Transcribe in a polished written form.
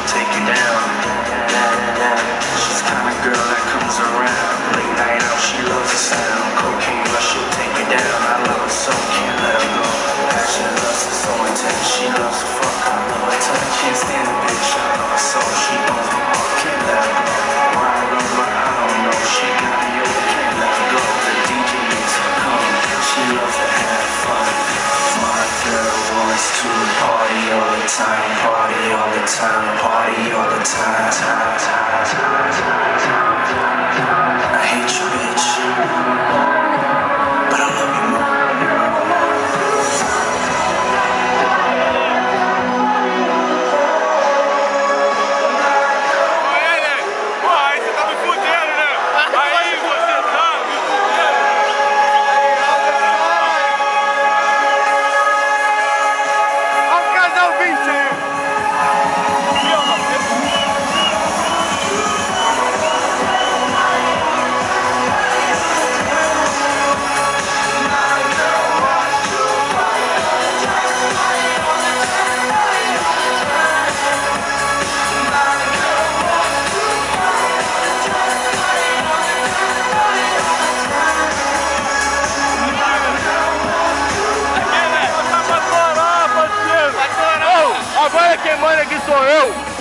she'll take you down. She's the kind of girl that comes around. Late night out, she loves the sound. Cocaine rush, she'll take you down. I love her so, can't let her go. Passion, lust is so intense. She loves to fuck, I love her touch. Can't stand the bitch, I love her so. She owns my heart, can't let her go. Why I love her, I don't know. She got me over, can't let her go. The DJ makes her come. She loves to have fun. My girl wants to party all the time, party all the time, party all the time. I hate you, bitch, but I love you more. Aí você tá me fudendo, né? Aí você tá me fudendo. Olha o casal 20 aí. Agora quem manda aqui sou eu!